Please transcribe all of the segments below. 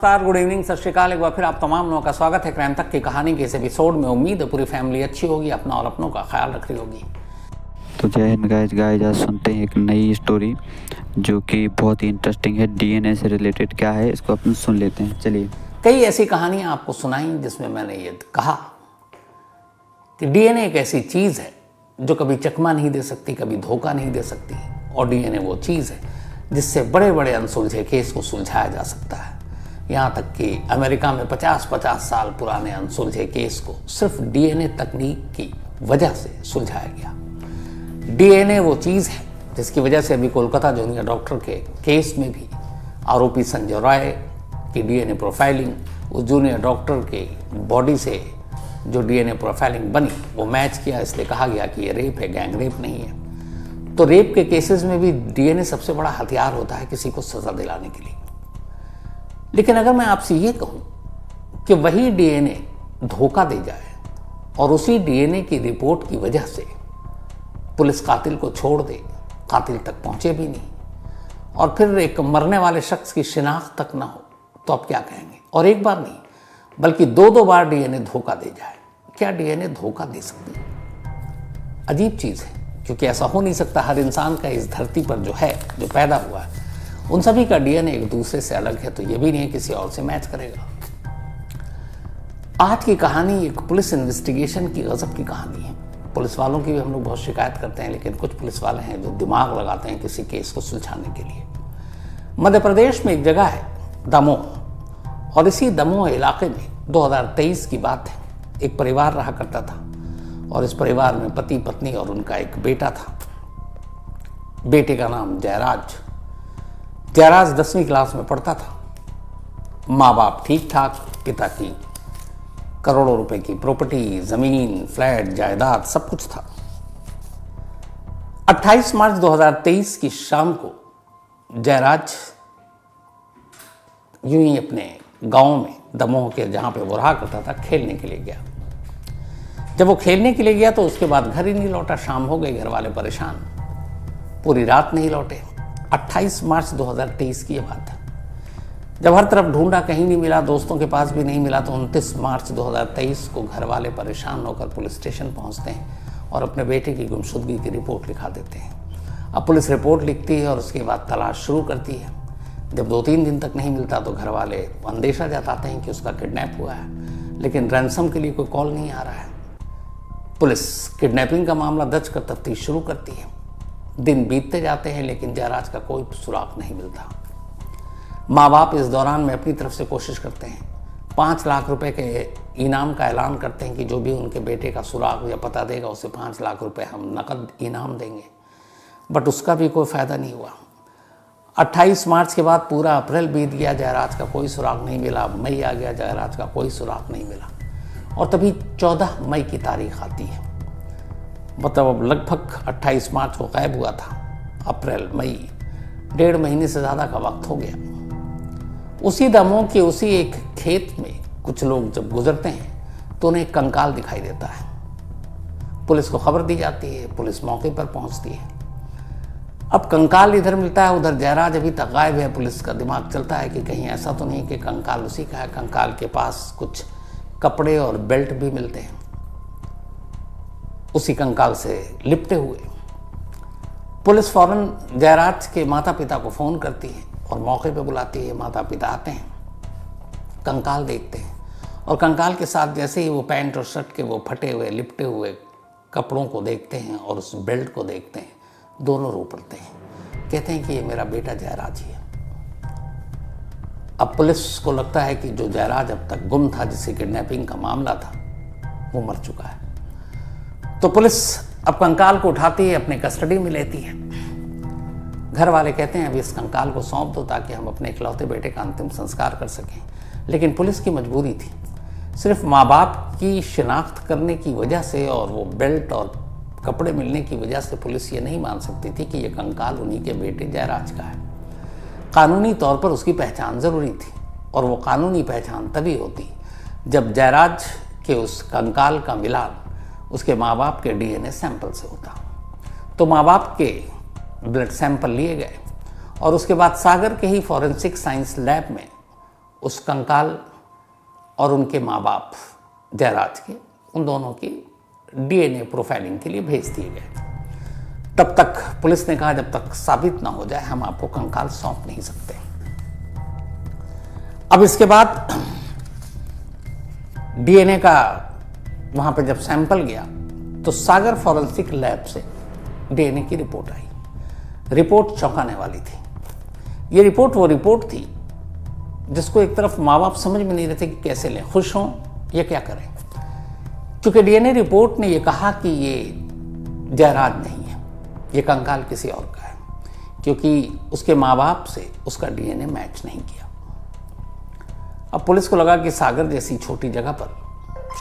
नमस्कार, good evening, सत श्रीकाल। एक बार फिर आप तमाम लोगों का स्वागत है क्राइम तक की कहानी के इस एपिसोड में। उम्मीद है पूरी फैमिली अच्छी होगी, अपना और अपनों का ख्याल रख रही होगी। तो जय हिंद गाइज, आज सुनते हैं एक नई स्टोरी जो कि बहुत ही इंटरेस्टिंग है। डीएनए से रिलेटेड क्या है इसको अपन सुन लेते हैं। चलिए। कई ऐसी कहानियां आपको सुनाई जिसमें मैंने ये कहा कि डीएनए एक ऐसी चीज़ है जो कभी चकमा नहीं दे सकती, कभी धोखा नहीं दे सकती। और डीएनए वो चीज़ है जिससे बड़े बड़े अनसुलझे केस को सुलझाया जा सकता है। यहाँ तक कि अमेरिका में 50-50 साल पुराने अनसुलझे केस को सिर्फ डीएनए तकनीक की वजह से सुलझाया गया। डीएनए वो चीज़ है जिसकी वजह से अभी कोलकाता जूनियर डॉक्टर के केस में भी आरोपी संजय राय की डीएनए प्रोफाइलिंग, उस जूनियर डॉक्टर के बॉडी से जो डीएनए प्रोफाइलिंग बनी वो मैच किया, इसलिए कहा गया कि ये रेप है, गैंग रेप नहीं है। तो रेप के केसेस में भी डीएनए सबसे बड़ा हथियार होता है किसी को सजा दिलाने के लिए। लेकिन अगर मैं आपसे ये कहूं कि वही डीएनए धोखा दे जाए और उसी डीएनए की रिपोर्ट की वजह से पुलिस कातिल को छोड़ दे, कातिल तक पहुंचे भी नहीं, और फिर एक मरने वाले शख्स की शिनाख्त तक ना हो, तो आप क्या कहेंगे? और एक बार नहीं बल्कि दो बार डीएनए धोखा दे जाए। क्या डीएनए धोखा दे सकती है? अजीब चीज़ है, क्योंकि ऐसा हो नहीं सकता। हर इंसान का इस धरती पर जो है, जो पैदा हुआ है, उन सभी का डीएनए एक दूसरे से अलग है, तो ये भी नहीं किसी और से मैच करेगा। आज की कहानी एक पुलिस इन्वेस्टिगेशन की गजब की कहानी है। पुलिस वालों की भी हम लोग बहुत शिकायत करते हैं, लेकिन कुछ पुलिस वाले हैं जो दिमाग लगाते हैं किसी केस को सुलझाने के लिए। मध्य प्रदेश में एक जगह है दमोह, और इसी दमोह इलाके में 2023 की बात है। एक परिवार रहा करता था और इस परिवार में पति पत्नी और उनका एक बेटा था। बेटे का नाम जयराज 10वीं क्लास में पढ़ता था। माँ बाप ठीक ठाक, पिता की करोड़ों रुपए की प्रॉपर्टी, जमीन, फ्लैट, जायदाद सब कुछ था। 28 मार्च 2023 की शाम को जयराज यूं ही अपने गांव में, दमोह के जहां पे वो रहा करता था, खेलने के लिए गया। जब वो खेलने के लिए गया तो उसके बाद घर ही नहीं लौटा। शाम हो गई, घर वाले परेशान, पूरी रात नहीं लौटे। 28 मार्च 2023 की ये बात है। जब हर तरफ ढूंढा, कहीं नहीं मिला, दोस्तों के पास भी नहीं मिला, तो 29 मार्च 2023 को घर वाले परेशान होकर पुलिस स्टेशन पहुंचते हैं और अपने बेटे की गुमशुदगी की रिपोर्ट लिखा देते हैं। अब पुलिस रिपोर्ट लिखती है और उसके बाद तलाश शुरू करती है। जब 2-3 दिन तक नहीं मिलता तो घर वाले अंदेशा जताते हैं कि उसका किडनैप हुआ है, लेकिन रैंसम के लिए कोई कॉल नहीं आ रहा है। पुलिस किडनैपिंग का मामला दर्ज कर तफ्तीश शुरू करती है। दिन बीतते जाते हैं, लेकिन जयराज का कोई सुराग नहीं मिलता। माँ बाप इस दौरान में अपनी तरफ से कोशिश करते हैं। 5 लाख रुपए के इनाम का ऐलान करते हैं कि जो भी उनके बेटे का सुराग या पता देगा उसे 5 लाख रुपए हम नकद इनाम देंगे, बट उसका भी कोई फायदा नहीं हुआ। 28 मार्च के बाद पूरा अप्रैल बीत गया, जयराज का कोई सुराग नहीं मिला। मई आ गया, जयराज का कोई सुराग नहीं मिला। और तभी 14 मई की तारीख आती है। मतलब अब लगभग 28 मार्च को गायब हुआ था, अप्रैल, मई, 1.5 महीने से ज़्यादा का वक्त हो गया। उसी दमोह के उसी एक खेत में कुछ लोग जब गुजरते हैं तो उन्हें एक कंकाल दिखाई देता है। पुलिस को खबर दी जाती है, पुलिस मौके पर पहुंचती है। अब कंकाल इधर मिलता है, उधर जयराज अभी तक गायब है। पुलिस का दिमाग चलता है कि कहीं ऐसा तो नहीं कि कंकाल उसी का है। कंकाल के पास कुछ कपड़े और बेल्ट भी मिलते हैं उसी कंकाल से लिपटे हुए। पुलिस फौरन जयराज के माता पिता को फ़ोन करती है और मौके पे बुलाती है। माता पिता आते हैं, कंकाल देखते हैं, और कंकाल के साथ जैसे ही वो पैंट और शर्ट के वो फटे हुए, लिपटे हुए कपड़ों को देखते हैं और उस बेल्ट को देखते हैं, दोनों रो पड़ते हैं। कहते हैं कि ये मेरा बेटा जयराज ही है। अब पुलिस को लगता है कि जो जयराज अब तक गुम था, जिसे किडनैपिंग का मामला था, वो मर चुका है। तो पुलिस अब कंकाल को उठाती है, अपने कस्टडी में लेती है। घर वाले कहते हैं अभी इस कंकाल को सौंप दो ताकि हम अपने इकलौते बेटे का अंतिम संस्कार कर सकें। लेकिन पुलिस की मजबूरी थी। सिर्फ माँ बाप की शिनाख्त करने की वजह से और वो बेल्ट और कपड़े मिलने की वजह से पुलिस ये नहीं मान सकती थी कि ये कंकाल उन्हीं के बेटे जयराज का है। कानूनी तौर पर उसकी पहचान ज़रूरी थी, और वो कानूनी पहचान तभी होती जब जयराज के उस कंकाल का मिलान उसके माँ बाप के डीएनए सैंपल से होता। तो माँ बाप के ब्लड सैंपल लिए गए और उसके बाद सागर के ही फॉरेंसिक साइंस लैब में उस कंकाल और उनके माँ बाप जयराज के, उन दोनों की डीएनए प्रोफाइलिंग के लिए भेज दिए गए। तब तक पुलिस ने कहा जब तक साबित ना हो जाए हम आपको कंकाल सौंप नहीं सकते। अब इसके बाद डीएनए का वहां पे जब सैंपल गया तो सागर फॉरेंसिक लैब से डीएनए की रिपोर्ट आई। रिपोर्ट चौंकाने वाली थी। ये रिपोर्ट वो रिपोर्ट थी जिसको एक तरफ माँ बाप समझ में नहीं रहे थे कि कैसे लें, खुश हों या क्या करें, क्योंकि डीएनए रिपोर्ट ने ये कहा कि ये जयराज नहीं है, ये कंकाल किसी और का है, क्योंकि उसके माँ बाप से उसका डीएनए मैच नहीं किया। अब पुलिस को लगा कि सागर जैसी छोटी जगह पर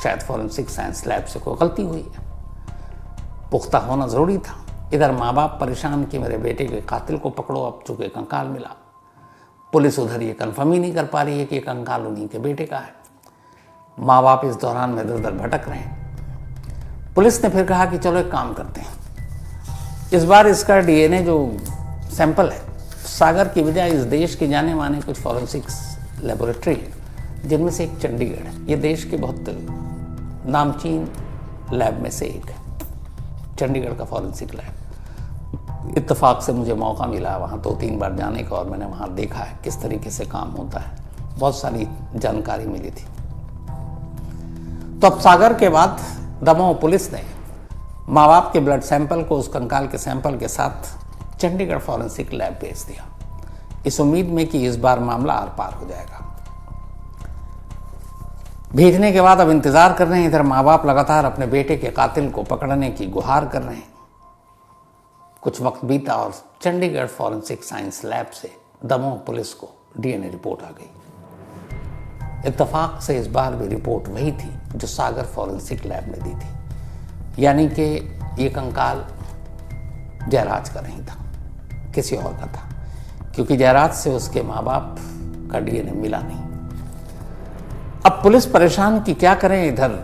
शायद फॉरेंसिक साइंस लैब से कोई गलती हुई है, पुख्ता होना जरूरी था। इधर माँ बाप परेशान कि मेरे बेटे के कातिल को पकड़ो, अब चूंकि कंकाल मिला। पुलिस उधर ये कंफर्म ही नहीं कर पा रही है कि ये कंकाल उन्हीं के बेटे का है। माँ बाप इस दौरान में इधर उधर भटक रहे हैं। पुलिस ने फिर कहा कि चलो एक काम करते हैं, इस बार इसका डीएनए जो सैंपल है सागर की बजाय इस देश के जाने माने कुछ फॉरेंसिक्स लेबोरेटरी है, जिनमें से एक चंडीगढ़ है। ये देश के बहुत नामचीन लैब में से एक है, चंडीगढ़ का फॉरेंसिक लैब। इत्तेफाक से मुझे मौका मिला वहाँ 2-3 बार जाने का, और मैंने वहाँ देखा है किस तरीके से काम होता है, बहुत सारी जानकारी मिली थी। तो अब सागर के बाद दमोह पुलिस ने माँ बाप के ब्लड सैंपल को उस कंकाल के सैंपल के साथ चंडीगढ़ फॉरेंसिक लैब भेज दिया, इस उम्मीद में कि इस बार मामला आर पार हो जाएगा। भेजने के बाद अब इंतजार कर रहे हैं। इधर माँ बाप लगातार अपने बेटे के कातिल को पकड़ने की गुहार कर रहे हैं। कुछ वक्त बीता और चंडीगढ़ फॉरेंसिक साइंस लैब से दमोह पुलिस को डीएनए रिपोर्ट आ गई। इत्तेफाक से इस बार भी रिपोर्ट वही थी जो सागर फॉरेंसिक लैब ने दी थी, यानी कि ये कंकाल जयराज का नहीं था, किसी और का था, क्योंकि जयराज से उसके माँ बाप का डीएनए मिला नहीं। अब पुलिस परेशान कि क्या करें। इधर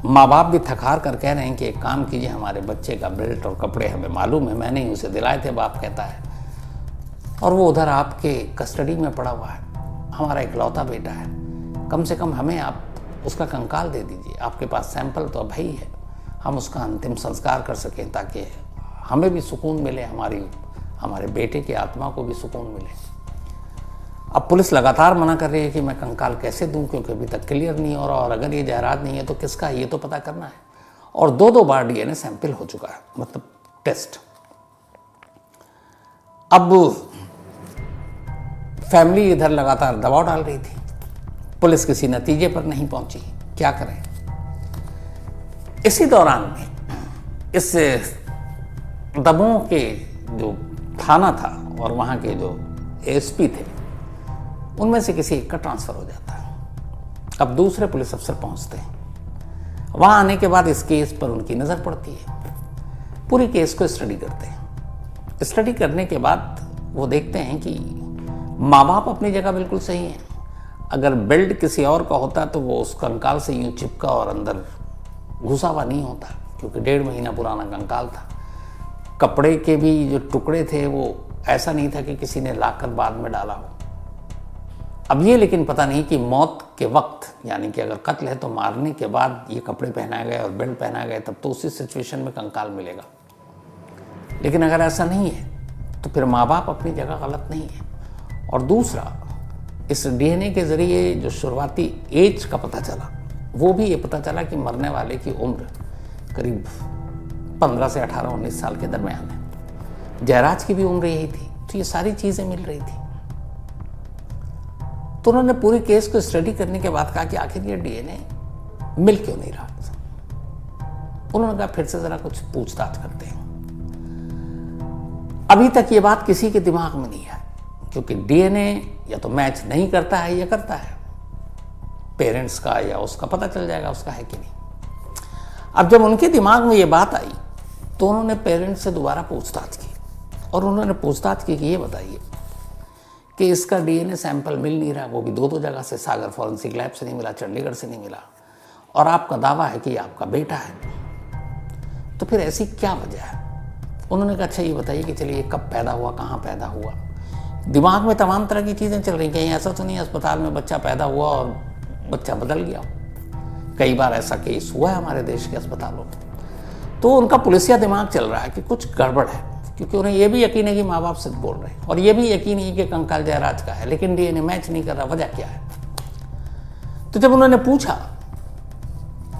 माँ बाप भी थकार कर कह रहे हैं कि एक काम कीजिए, हमारे बच्चे का बेल्ट और कपड़े हमें मालूम है, मैंने ही उसे दिलाए थे, बाप कहता है, और वो उधर आपके कस्टडी में पड़ा हुआ है, हमारा इकलौता बेटा है, कम से कम हमें आप उसका कंकाल दे दीजिए, आपके पास सैंपल तो अभी है, हम उसका अंतिम संस्कार कर सकें ताकि हमें भी सुकून मिले, हमारे बेटे की आत्मा को भी सुकून मिले। अब पुलिस लगातार मना कर रही है कि मैं कंकाल कैसे दूं, क्योंकि अभी तक क्लियर नहीं हो रहा, और अगर ये जयराज नहीं है तो किसका है ये तो पता करना है। और 2-2 बार डीएनए सैंपल हो चुका है, मतलब टेस्ट। अब फैमिली इधर लगातार दबाव डाल रही थी, पुलिस किसी नतीजे पर नहीं पहुंची, क्या करें। इसी दौरान में इस दमोह के जो थाना था और वहाँ के जो एसपी थे, उनमें से किसी एक का ट्रांसफर हो जाता है। अब दूसरे पुलिस अफसर पहुंचते हैं। वहां आने के बाद इस केस पर उनकी नज़र पड़ती है, पूरी केस को स्टडी करते हैं। स्टडी करने के बाद वो देखते हैं कि माँ बाप अपनी जगह बिल्कुल सही हैं। अगर बेल्ट किसी और का होता तो वो उस कंकाल से यूं चिपका और अंदर घुसा हुआ नहीं होता, क्योंकि 1.5 महीना पुराना कंकाल था। कपड़े के भी जो टुकड़े थे वो ऐसा नहीं था कि किसी ने लाकर बाद में डाला हो। अब ये लेकिन पता नहीं कि मौत के वक्त, यानी कि अगर कत्ल है तो मारने के बाद ये कपड़े पहनाए गए और बेल्ट पहनाया गया, तब तो उसी सिचुएशन में कंकाल मिलेगा। लेकिन अगर ऐसा नहीं है तो फिर माँ बाप अपनी जगह गलत नहीं है। और दूसरा, इस डीएनए के जरिए जो शुरुआती एज का पता चला, वो भी ये पता चला कि मरने वाले की उम्र करीब 15 से 18-19 साल के दरमियान है। जयराज की भी उम्र यही थी। तो ये सारी चीज़ें मिल रही थी। तो उन्होंने पूरी केस को स्टडी करने के बाद कहा कि आखिर ये डीएनए मिल क्यों नहीं रहा। उन्होंने कहा फिर से जरा कुछ पूछताछ करते हैं। अभी तक ये बात किसी के दिमाग में नहीं है, क्योंकि डीएनए या तो मैच नहीं करता है या करता है, पेरेंट्स का या उसका पता चल जाएगा उसका है कि नहीं। अब जब उनके दिमाग में ये बात आई तो उन्होंने पेरेंट्स से दोबारा पूछताछ की, और उन्होंने पूछताछ की कि ये बताइए कि इसका डीएनए सैंपल मिल नहीं रहा, वो भी 2-2 जगह से, सागर फॉरेंसिक लैब से नहीं मिला, चंडीगढ़ से नहीं मिला, और आपका दावा है कि आपका बेटा है, तो फिर ऐसी क्या वजह है। उन्होंने कहा अच्छा ये बताइए कि चलिए कब पैदा हुआ, कहाँ पैदा हुआ, दिमाग में तमाम तरह की चीज़ें चल रही। कहीं ऐसा तो नहीं अस्पताल में बच्चा पैदा हुआ और बच्चा बदल गया। कई बार ऐसा केस हुआ है हमारे देश के अस्पतालों में। तो उनका पुलिसिया दिमाग चल रहा है कि कुछ गड़बड़ है, क्योंकि उन्हें यह भी यकीन है कि माँ बाप सच बोल रहे हैं और ये भी यकीन है कि कंकाल जयराज का है, लेकिन डीएनए मैच नहीं कर रहा। वजह क्या है? तो जब उन्होंने पूछा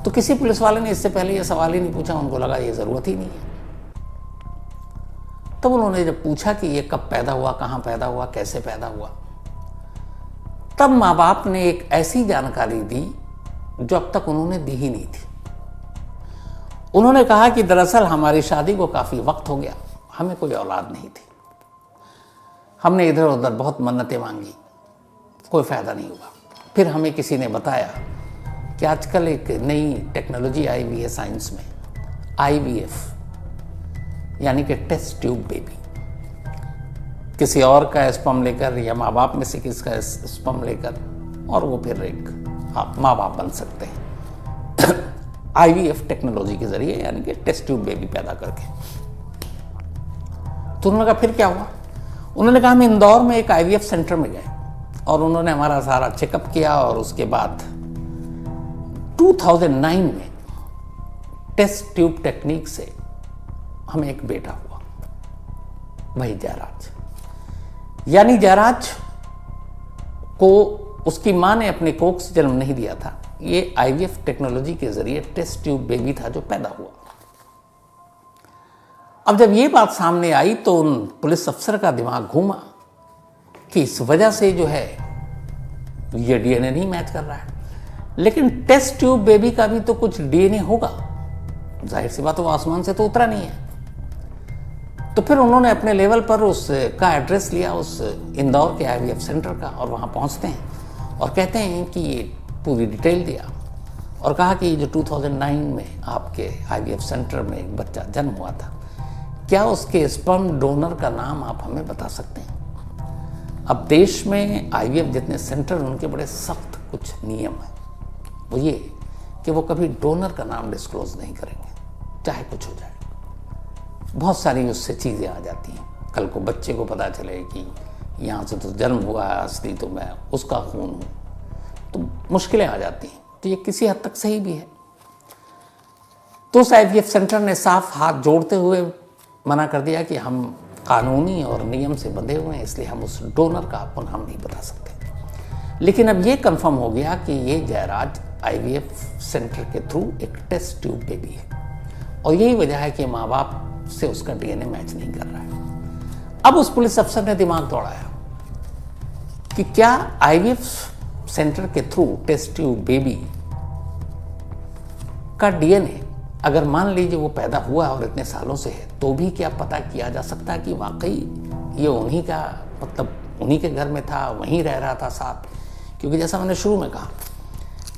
तो किसी पुलिस वाले ने इससे पहले यह सवाल ही नहीं पूछा, उनको लगा ये ज़रूरत ही नहीं है। तब उन्होंने जब पूछा कि ये कब पैदा हुआ, कहाँ पैदा हुआ, कैसे पैदा हुआ, तब माँ बाप ने एक ऐसी जानकारी दी जो अब तक उन्होंने दी ही नहीं थी। उन्होंने कहा कि दरअसल हमारी शादी को काफ़ी वक्त हो गया, हमें कोई औलाद नहीं थी। हमने इधर उधर बहुत मन्नतें मांगी, कोई फ़ायदा नहीं हुआ। फिर हमें किसी ने बताया कि आजकल एक नई टेक्नोलॉजी आई हुई है साइंस में, IVF, यानी कि टेस्ट ट्यूब बेबी। किसी और का स्पर्म लेकर या माँ बाप में से किसी का स्पर्म लेकर और वो फिर एक आप माँ बाप बन सकते हैं IVF टेक्नोलॉजी के जरिए, यानी कि टेस्ट ट्यूब बेबी पैदा करके। तो उन्होंने कहा फिर क्या हुआ? उन्होंने कहा हम इंदौर में एक IVF सेंटर में गए और उन्होंने हमारा सारा चेकअप किया और उसके बाद 2009 में टेस्ट ट्यूब टेक्निक से हमें एक बेटा हुआ, वही जयराज। यानी जयराज को उसकी मां ने अपने कोख से जन्म नहीं दिया था, ये IVF टेक्नोलॉजी के जरिए टेस्ट ट्यूब बेबी था जो पैदा हुआ। अब जब ये बात सामने आई तो उन पुलिस अफसर का दिमाग घूमा कि इस वजह से जो है ये डीएनए नहीं मैच कर रहा है, लेकिन टेस्ट ट्यूब बेबी का भी तो कुछ डीएनए होगा, जाहिर सी बात, वो आसमान से तो उतरा नहीं है। तो फिर उन्होंने अपने लेवल पर उसका एड्रेस लिया, उस इंदौर के IVF सेंटर का, और वहाँ पहुँचते हैं और कहते हैं कि ये पूरी डिटेल दिया और कहा कि जो 2009 में आपके IVF सेंटर में एक बच्चा जन्म हुआ था, क्या उसके स्पर्म डोनर का नाम आप हमें बता सकते हैं? अब देश में IVF जितने सेंटर, उनके बड़े सख्त कुछ नियम हैं। वो ये कि वो कभी डोनर का नाम डिस्क्लोज नहीं करेंगे, चाहे कुछ हो जाए। बहुत सारी उससे चीज़ें आ जाती हैं। कल को बच्चे को पता चले कि यहाँ से तो जन्म हुआ है, असली तो मैं उसका खून हूँ, तो मुश्किलें आ जाती हैं। तो ये किसी हद तक सही भी है। तो उस IVF सेंटर ने साफ हाथ जोड़ते हुए मना कर दिया कि हम कानूनी और नियम से बंधे हुए हैं, इसलिए हम उस डोनर का आपको नाम नहीं बता सकते। लेकिन अब ये कंफर्म हो गया कि ये जयराज IVF सेंटर के थ्रू एक टेस्ट ट्यूब बेबी है और यही वजह है कि माँ बाप से उसका डीएनए मैच नहीं कर रहा है। अब उस पुलिस अफसर ने दिमाग दौड़ाया कि क्या IVF सेंटर के थ्रू टेस्ट ट्यूब बेबी का डीएनए अगर मान लीजिए वो पैदा हुआ और इतने सालों से है, तो भी क्या पता किया जा सकता है कि वाकई ये उन्हीं का, मतलब उन्हीं के घर में था, वहीं रह रहा था साथ? क्योंकि जैसा मैंने शुरू में कहा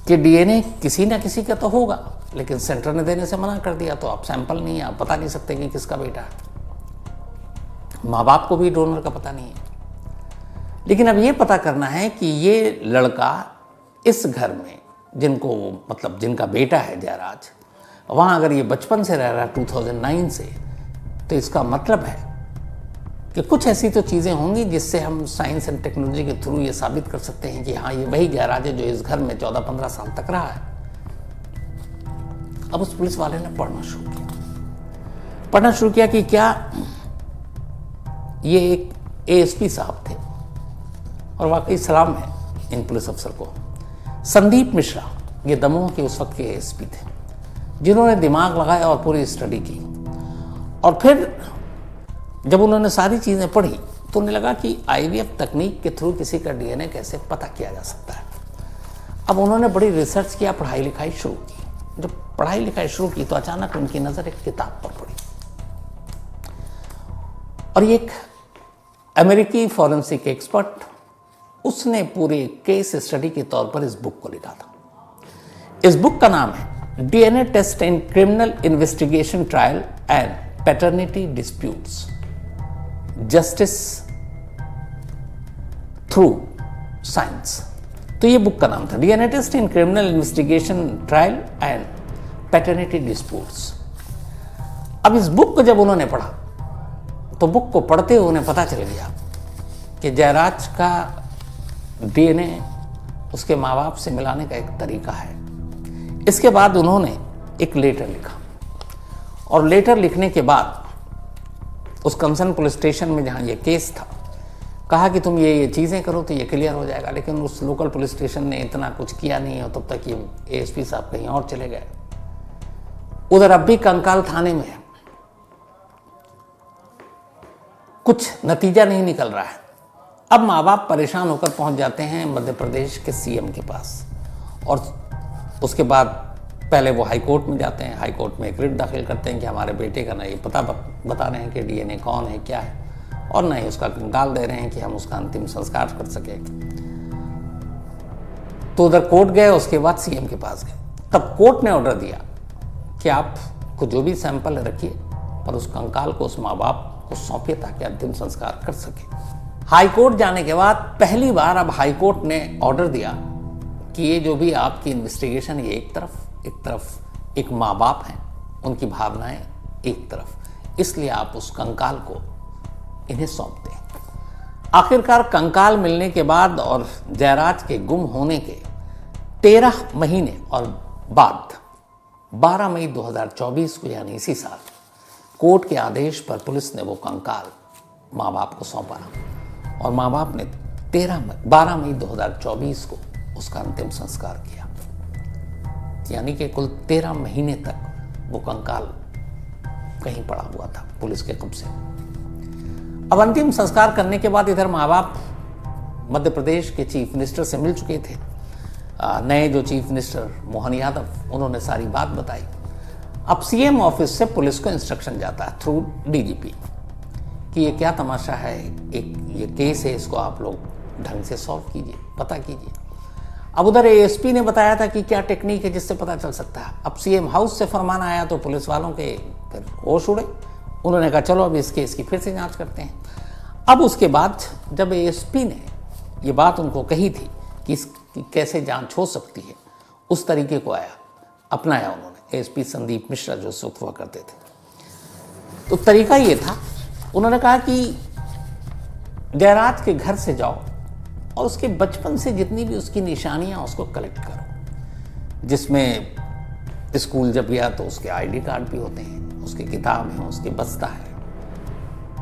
कि डीएनए किसी ना किसी का तो होगा, लेकिन सेंटर ने देने से मना कर दिया, तो आप सैंपल नहीं है, आप पता नहीं सकते कि किसका बेटा है। माँ बाप को भी डोनर का पता नहीं है। लेकिन अब ये पता करना है कि ये लड़का इस घर में जिनको, मतलब जिनका बेटा है जयराज, वहाँ अगर ये बचपन से रह रहा है 2009 से, तो इसका मतलब है कि कुछ ऐसी तो चीज़ें होंगी जिससे हम साइंस एंड टेक्नोलॉजी के थ्रू ये साबित कर सकते हैं कि हाँ, ये वही जयराज है जो इस घर में 14-15 साल तक रहा है। अब उस पुलिस वाले ने पढ़ना शुरू किया कि क्या ये एक ASP साहब थे, और वाकई सलाम है इन पुलिस अफसर को। संदीप मिश्रा, ये दमोह के उस वक्त के ASP थे, जिन्होंने दिमाग लगाया और पूरी स्टडी की। और फिर जब उन्होंने सारी चीज़ें पढ़ी तो उन्हें लगा कि IVF तकनीक के थ्रू किसी का डीएनए कैसे पता किया जा सकता है। अब उन्होंने बड़ी रिसर्च किया, पढ़ाई लिखाई शुरू की। जब पढ़ाई लिखाई शुरू की तो अचानक उनकी नज़र एक किताब पर पड़ी, और एक अमेरिकी फॉरेंसिक एक्सपर्ट, उसने पूरे केस स्टडी के तौर पर इस बुक को लिखा था। इस बुक का नाम है DNA test in criminal investigation trial and paternity disputes, justice through science. तो ये बुक का नाम था, DNA test in criminal investigation trial and paternity disputes. अब इस बुक को जब उन्होंने पढ़ा तो बुक को पढ़ते हुए उन्हें पता चल गया कि जयराज का डीएनए उसके माँ बाप से मिलाने का एक तरीका है। इसके बाद उन्होंने एक लेटर लिखा और लेटर लिखने के बाद उस कंसर्न पुलिस स्टेशन में जहाँ ये केस था कहा कि तुम ये चीज़ें करो तो ये क्लियर हो जाएगा। लेकिन उस लोकल पुलिस स्टेशन ने इतना कुछ किया नहीं और तब तक ये एएसपी साहब कहीं और चले गए। उधर अब भी कंकाल थाने में है, कुछ नतीजा नहीं निकल रहा है। अब माँ बाप परेशान होकर पहुंच जाते हैं मध्य प्रदेश के सीएम के पास और उसके बाद पहले वो हाई कोर्ट में जाते हैं। हाई कोर्ट में एक रिट दाखिल करते हैं कि हमारे बेटे का ना ये पता बता रहे हैं कि डीएनए कौन है क्या है और ना ही उसका कंकाल दे रहे हैं कि हम उसका अंतिम संस्कार कर सकें। तो उधर कोर्ट गए, उसके बाद सीएम के पास गए। तब कोर्ट ने ऑर्डर दिया कि आप को जो भी सैंपल रखिए पर उस कंकाल को उस माँ बाप को सौंपिए ताकि अंतिम संस्कार कर सके। हाई कोर्ट जाने के बाद पहली बार अब हाई कोर्ट ने ऑर्डर दिया कि ये जो भी आपकी इन्वेस्टिगेशन ये एक तरफ एक माँ बाप हैं, उनकी भावनाएं एक तरफ, इसलिए आप उस कंकाल को इन्हें सौंप दें। आखिरकार कंकाल मिलने के बाद और जयराज के गुम होने के 13 महीने और बाद 12 मई 2024 को यानी इसी साल कोर्ट के आदेश पर पुलिस ने वो कंकाल माँ बाप को सौंपा और माँ बाप ने 12 मई 2024 को उसका अंतिम संस्कार किया। यानी कि कुल 13 महीने तक वो कंकाल कहीं पड़ा हुआ था पुलिस के कब्जे। अब अंतिम संस्कार करने के बाद इधर माँ बाप मध्य प्रदेश के चीफ मिनिस्टर से मिल चुके थे। नए जो चीफ मिनिस्टर मोहन यादव, उन्होंने सारी बात बताई। अब सीएम ऑफिस से पुलिस को इंस्ट्रक्शन जाता है थ्रू डीजीपी कि ये क्या तमाशा है, एक ये केस है, इसको आप लोग ढंग से सॉल्व कीजिए, पता कीजिए। अब उधर एएसपी ने बताया था कि क्या टेक्निक है जिससे पता चल सकता है। अब सीएम हाउस से फरमान आया तो पुलिस वालों के फिर होश उड़े। उन्होंने कहा चलो अब इस केस की फिर से जांच करते हैं। अब उसके बाद जब एएसपी ने ये बात उनको कही थी कि इसकी कैसे जांच हो सकती है, उस तरीके को अपनाया उन्होंने। एएसपी संदीप मिश्रा जो उस वक्त हुआ करते थे, तो तरीका ये था, उन्होंने कहा कि जयराज के घर से जाओ और उसके बचपन से जितनी भी उसकी निशानियां उसको कलेक्ट करो, जिसमें स्कूल जब गया तो उसके आईडी कार्ड भी होते हैं, उसकी किताब है, उसकी बस्ता है,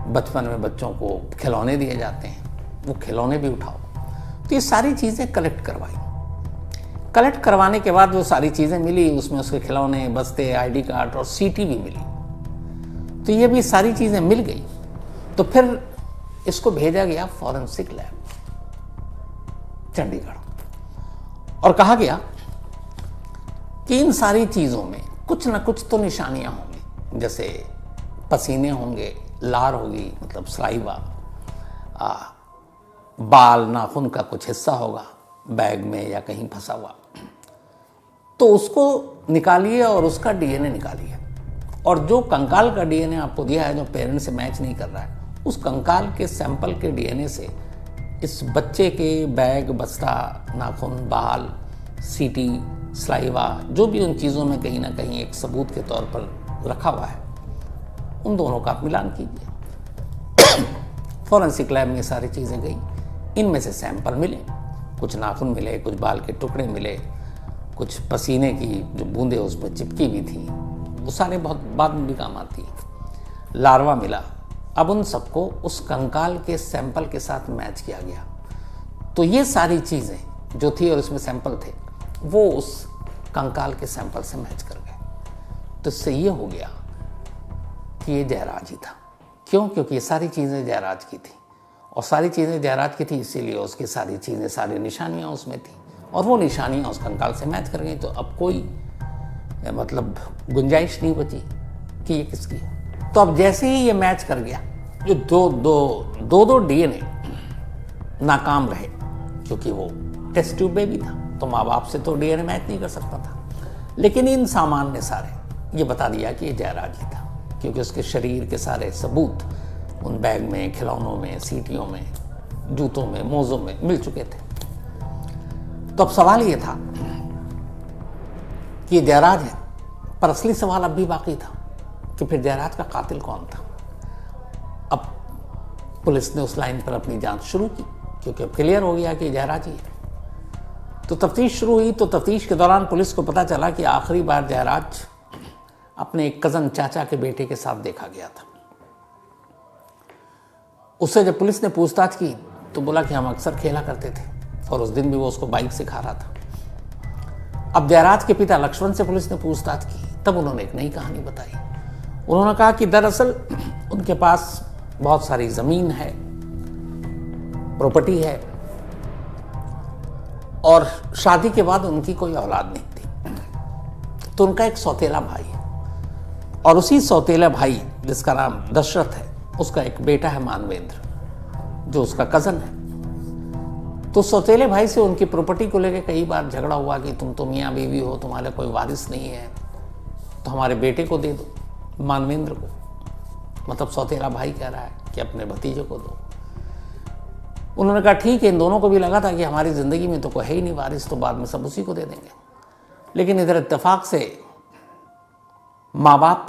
बचपन में बच्चों को खिलौने दिए जाते हैं, वो खिलौने भी उठाओ। तो ये सारी चीज़ें कलेक्ट करवाई। कलेक्ट करवाने के बाद वो सारी चीज़ें मिली, उसमें उसके खिलौने, बस्ते, आईडी कार्ड और सीटी भी मिली। तो ये भी सारी चीज़ें मिल गई। तो फिर इसको भेजा गया फॉरेंसिक लैब चंडीगढ़ और कहा गया कि इन सारी चीज़ों में कुछ ना कुछ तो निशानियां होंगी, जैसे पसीने होंगे, लार होगी मतलब सलाइवा, बाल, नाखून का कुछ हिस्सा होगा बैग में या कहीं फंसा हुआ, तो उसको निकालिए और उसका डीएनए निकालिए। और जो कंकाल का डीएनए आपको दिया है, जो पेरेंट्स से मैच नहीं कर रहा है, उस कंकाल के सैंपल के डीएनए से इस बच्चे के बैग, बस्ता, नाखून, बाल, सीटी, सलाइवा, जो भी उन चीज़ों में कहीं ना कहीं एक सबूत के तौर पर रखा हुआ है, उन दोनों का आप मिलान कीजिए। फॉरेंसिक लैब में सारी चीज़ें गई, इनमें से सैंपल मिले, कुछ नाखून मिले, कुछ बाल के टुकड़े मिले, कुछ पसीने की जो बूंदें उस पर चिपकी हुई थी, वो सारे बहुत बाद में भी काम आती है। लार्वा मिला। अब उन सबको उस कंकाल के सैंपल के साथ मैच किया गया। तो ये सारी चीज़ें जो थी और उसमें सैंपल थे, वो उस कंकाल के सैंपल से मैच कर गए। तो इससे ये हो गया कि ये जयराज ही था। क्यों? क्योंकि ये सारी चीज़ें जयराज की थी और सारी चीज़ें जयराज की थी, इसीलिए उसकी सारी चीज़ें, सारी निशानियाँ उसमें थी और वो निशानियाँ उस कंकाल से मैच कर गई। तो अब कोई मतलब गुंजाइश नहीं बची कि ये किसकी है। तो अब जैसे ही ये मैच कर गया, जो दो डीएनए नाकाम रहे, क्योंकि वो टेस्ट ट्यूब बेबी था तो माँ बाप से तो डीएनए मैच नहीं कर सकता था। लेकिन इन सामान ने सारे ये बता दिया कि ये जयराज ही था, क्योंकि उसके शरीर के सारे सबूत उन बैग में, खिलौनों में, सीटियों में, जूतों में, मोज़ों में मिल चुके थे। तो अब सवाल ये था कि ये जयराज है, पर असली सवाल अब भी बाकी था कि फिर जयराज का कातिल कौन था। अब पुलिस ने उस लाइन पर अपनी जांच शुरू की, क्योंकि अब क्लियर हो गया कि जयराज ही है। तो तफ्तीश शुरू हुई। तो तफ्तीश के दौरान पुलिस को पता चला कि आखिरी बार जयराज अपने एक कज़न चाचा के बेटे के साथ देखा गया था। उससे जब पुलिस ने पूछताछ की तो बोला कि हम अक्सर खेला करते थे और उस दिन भी वो उसको बाइक सिखा रहा था। अब जयराज के पिता लक्ष्मण से पुलिस ने पूछताछ की, तब उन्होंने एक नई कहानी बताई। उन्होंने कहा कि दरअसल उनके पास बहुत सारी ज़मीन है, प्रॉपर्टी है, और शादी के बाद उनकी कोई औलाद नहीं थी। तो उनका एक सौतेला भाई है, और उसी सौतेला भाई जिसका नाम दशरथ है, उसका एक बेटा है मानवेंद्र, जो उसका कज़न है। तो सौतेले भाई से उनकी प्रॉपर्टी को लेकर कई बार झगड़ा हुआ कि तुम तो मियाँ बीवी हो, तुम्हारे कोई वारिस नहीं है, तो हमारे बेटे को दे दो, मानवेंद्र को। मतलब सौतेला भाई कह रहा है कि अपने भतीजे को दो। उन्होंने कहा ठीक है। इन दोनों को भी लगा था कि हमारी ज़िंदगी में तो कोई है ही नहीं वारिस, तो बाद में सब उसी को दे देंगे। लेकिन इधर इत्तेफाक से माँ बाप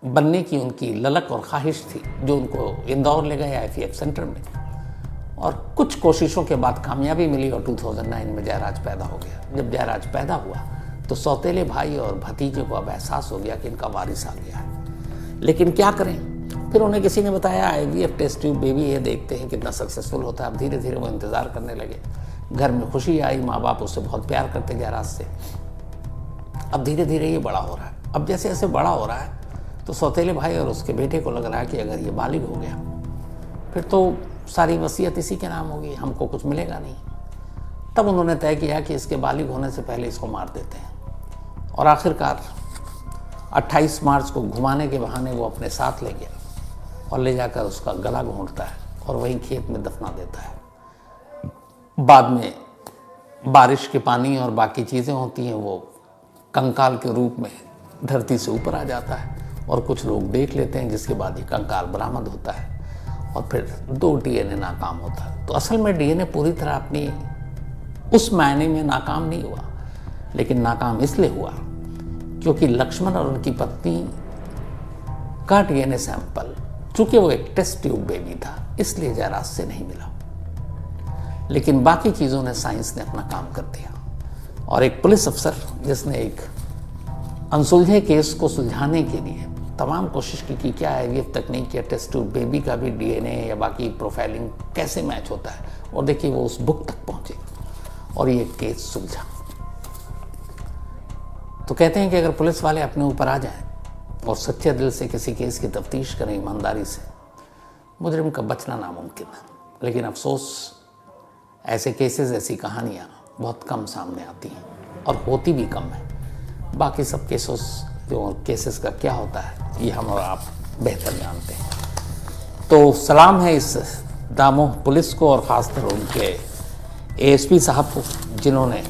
बनने की उनकी ललक और ख्वाहिश थी, जो उनको इंदौर ले गए IVF सेंटर में, और कुछ कोशिशों के बाद कामयाबी मिली और 2009 में जयराज पैदा हो गया। जब जयराज पैदा हुआ तो सौतेले भाई और भतीजे को अब एहसास हो गया कि इनका वारिस आ गया है। लेकिन क्या करें? फिर उन्हें किसी ने बताया IVF टेस्ट ट्यूब बेबी है, देखते हैं कितना सक्सेसफुल होता है। अब धीरे धीरे वो इंतज़ार करने लगे। घर में खुशी आई, माँ बाप उससे बहुत प्यार करते जयराज से। अब धीरे धीरे ये बड़ा हो रहा है। अब जैसे जैसे बड़ा हो रहा है तो सौतेले भाई और उसके बेटे को लग रहा है कि अगर ये बालिग हो गया फिर तो सारी वसीयत इसी के नाम होगी, हमको कुछ मिलेगा नहीं। तब उन्होंने तय किया कि इसके बालिग होने से पहले इसको मार देते हैं। और आखिरकार 28 मार्च को घुमाने के बहाने वो अपने साथ ले गया और ले जाकर उसका गला घोंटता है और वहीं खेत में दफना देता है। बाद में बारिश के पानी और बाकी चीज़ें होती हैं, वो कंकाल के रूप में धरती से ऊपर आ जाता है और कुछ लोग देख लेते हैं, जिसके बाद ये कंकाल बरामद होता है और फिर 2 DNA नाकाम होता है। तो असल में DNA पूरी तरह अपनी उस मायने में नाकाम नहीं हुआ, लेकिन नाकाम इसलिए हुआ क्योंकि लक्ष्मण और उनकी पत्नी का DNA सैंपल, चूंकि वो एक टेस्ट ट्यूब बेबी था, इसलिए जयराज से नहीं मिला। लेकिन बाकी चीज़ों ने, साइंस ने अपना काम कर दिया। और एक पुलिस अफसर जिसने एक अनसुलझे केस को सुलझाने के लिए तमाम कोशिश की कि क्या IVF तकनीक या टेस्ट ट्यूब बेबी का भी DNA या बाकी प्रोफाइलिंग कैसे मैच होता है, और देखिए वो उस बुक तक पहुंचे और ये केस सुलझा। तो कहते हैं कि अगर पुलिस वाले अपने ऊपर आ जाएं और सच्चे दिल से किसी केस की तफ्तीश करें ईमानदारी से, मुजरिम का बचना नामुमकिन है। लेकिन अफसोस ऐसे केसेस, ऐसी कहानियाँ बहुत कम सामने आती हैं और होती भी कम है। बाकी सब केसेस का क्या होता है ये हम और आप बेहतर जानते हैं। तो सलाम है इस दामोह पुलिस को और ख़ासकर उनके ASP साहब को, जिन्होंने,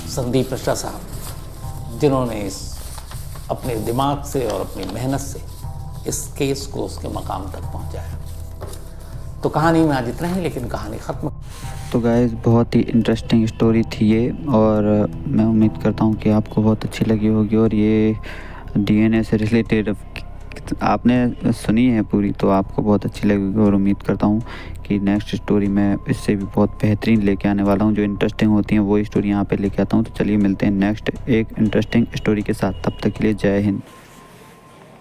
संदीप मिश्रा साहब, जिन्होंने इस अपने दिमाग से और अपनी मेहनत से इस केस को उसके मकाम तक पहुंचाया। तो कहानी में आज इतना ही, लेकिन कहानी ख़त्म। तो गाइस बहुत ही इंटरेस्टिंग स्टोरी थी ये, और मैं उम्मीद करता हूँ कि आपको बहुत अच्छी लगी होगी। और ये DNA से रिलेटेड आपने सुनी है पूरी, तो आपको बहुत अच्छी लगेगी। और उम्मीद करता हूँ कि नेक्स्ट स्टोरी मैं इससे भी बहुत बेहतरीन लेके आने वाला हूँ। जो इंटरेस्टिंग होती हैं वो स्टोरी यहाँ पे लेके आता हूँ। तो चलिए मिलते हैं नेक्स्ट एक इंटरेस्टिंग स्टोरी के साथ। तब तक के लिए जय हिंद।